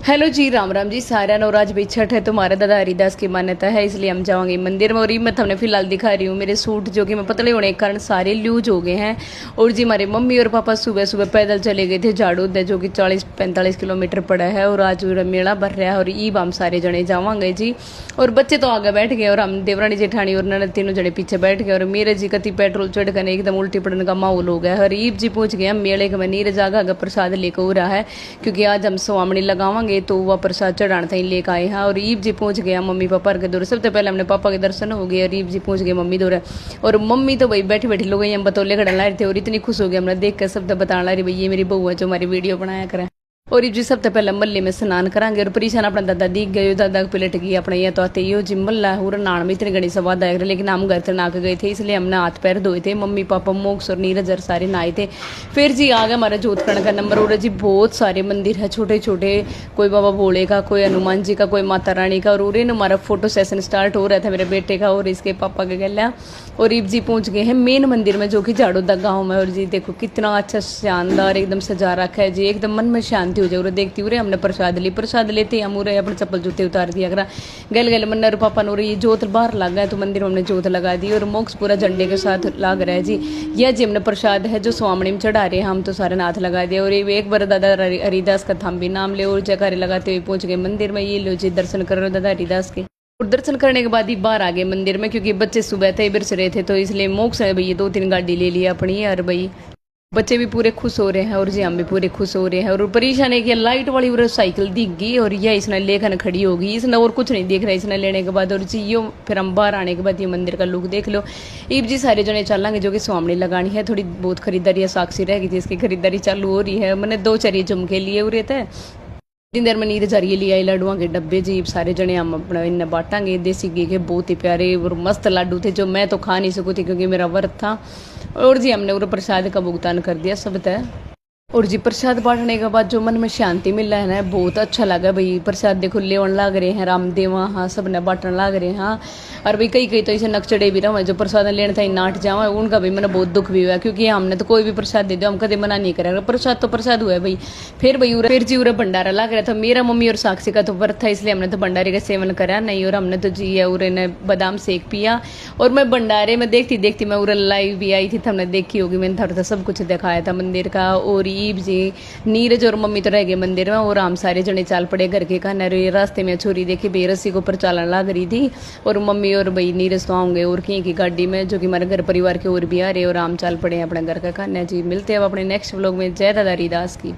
Hello जी, राम राम जी सारा और आज भी छठ है। तुम्हारा दादा हरिदास की मान्यता है, इसलिए हम जाएंगे मंदिर में। और ये मैं हमने फिलहाल दिखा रही हूँ मेरे सूट जो कि मैं पतले होने के कारण सारे लूज हो गए हैं। और जी हमारे मम्मी और पापा सुबह सुबह पैदल चले गए थे झाड़ू दे, जो कि 40-45 किलोमीटर पड़ा है। और आज मेला भर रहा है और ईब हम सारे जने जावांगे जी। और बच्चे तो आगे बैठ गए और हम देवरानी जेठानी और ननद तीनों जने पीछे बैठ गए। और मेरे जी कति पेट्रोल चढ़ कर एकदम उल्टी पड़ने का माहौल हो गया है। और ईब जी पहुंच गए हम मेले के में, नीरज आगा प्रसाद लेकर हो रहा है क्योंकि आज हम स्वामणी लगावांगे तो वह प्रसाद चढ़ाने तक लेकर आए हैं। और ईब जी पहुंच गया मम्मी पापा के दौरे। सबसे पहले हमने पापा के दर्शन हो गए और ईब जी पहुंच गए मम्मी दौरे। और मम्मी तो भाई बैठी बैठी लोग हम बतौले खड़ा ला रहे थे और इतनी खुश हो गई हमने देख कर, सब बताने ला रही भाई ये मेरी बहू है जो हमारी वीडियो बनाया करे। और जी सबसे पहले मल्ले में स्नान करांगे। और परेशान अपना दादा दिख गए, दादा पिलट गई अपने ये तो आते ही जी मल्ला और नान में इतनी घनी सवाद आया। लेकिन हम घर तक नाक गए थे इसलिए हमने हाथ पैर धोए थे। मम्मी पापा मोक्ष और नीरज सारे नहाए थे। फिर जी आ गया हमारा जोतखंड का नंबर। और जी बहुत सारे मंदिर है छोटे छोटे, कोई बाबा भोले का, कोई हनुमान जी का, कोई माता रानी का। और उरे हमारा फोटो सेशन स्टार्ट हो रहा था मेरे बेटे का और इसके पापा के गला। और ईब जी पहुंच गए हैं मेन मंदिर में जो कि झाड़ूदा गाँव में। और जी देखो कितना अच्छा शानदार एकदम सजा रखा है जी, एकदम मन में शांति हो जाए। और देखती हुए हमने प्रसाद ली, प्रसाद लेते हम उरे अपने चप्पल जूते उतार दिया करा। गल गल मन्ना और पापा ने ये जोत बाहर लग गया तो मंदिर में हमने जोत लगा दी। और मोक्ष पूरा झंडे के साथ लग रहा है जी। यह जी हमने प्रसाद है जो स्वामणी में चढ़ा रहे हैं हम तो सारे नाथ लगा दिया। और ये एक बार दादा हरिदास का थम भी नाम ले और जयकारे लगाते हुए पहुंच गए मंदिर में। ये लो जी दर्शन कर रहे हो दादा हरिदास के। और दर्शन करने के बाद ही बाहर आ गए मंदिर में क्योंकि बच्चे सुबह थे इधर से रहे थे तो इसलिए मोक्ष है भैया 2-3 गाड़ी ले लिया अपनी। और भाई बच्चे भी पूरे खुश हो रहे हैं और जी हम भी पूरे खुश हो रहे हैं। और परेशान है कि लाइट वाली वो साइकिल दिख गई और यह इसने लेकर खड़ी होगी। इसने और कुछ नहीं देख रहा इसने लेने के बाद। और जी यो फिर हम बाहर आने के बाद ये मंदिर का लुक देख लो। ईब जी सारे जने चलेंगे जो कि स्वामणी लगानी है। थोड़ी बहुत खरीदारी साक्षी रह गई थी, इसकी खरीदारी चालू हो रही है। मैंने 2 चरिए झुमके लिए हुए थे। दिन देर में नीर जरिए लिए आई लड्डुआ के डब्बे जी सारे जने हम अपना इन्हें बांटांगे। देसी घी के बहुत ही प्यारे और मस्त लड्डू थे जो मैं तो खा नहीं सकती क्योंकि मेरा व्रत था। और जी हमने वो प्रसाद का भुगतान कर दिया सब तय। और जी प्रसाद बांटने के बाद जो मन में शांति मिल रहा है ना, बहुत अच्छा लगा भाई। प्रसाद देखो लेवन लाग रहे हैं रामदेव, हाँ सब ने बांटने लाग रहे हैं। हाँ और भाई कई कई तो इसे नकचड़े भी रहा जो प्रसाद लेने था नाट जावा, उनका भी मैंने बहुत दुख भी हुआ क्योंकि हमने तो कोई भी प्रसाद दे दो हम कभी मना नहीं करेंगे। प्रसाद तो प्रसाद हुआ है भाई। फिर जी उरे भंडारा लग रहा था। मेरा मम्मी और साक्षी का तो व्रत था इसलिए हमने तो भंडारे का सेवन करा नहीं। और हमने तो जी उरे ने बादाम सेक पिया। और मैं भंडारे में देखती देखती मैं उरे लाइव भी आई थी तो हमने देखी होगी, मैंने थोड़ा सब कुछ दिखाया था मंदिर का। और ईब जी नीरज और मम्मी तो रह गए मंदिर में और हम सारे जने चाल पड़े घर के खाने। रास्ते में छोरी देखी भाई रस्सी को ऊपर चालन लग रही थी। और मम्मी और भाई नीरज तो आऊंगे और की गाड़ी में जो कि हमारे घर परिवार के और भी आ रहे। और हम चाल पड़े अपने घर का खाने जी। मिलते हैं अब अपने नेक्स्ट व्लॉग में। जय दादा हरिदास की।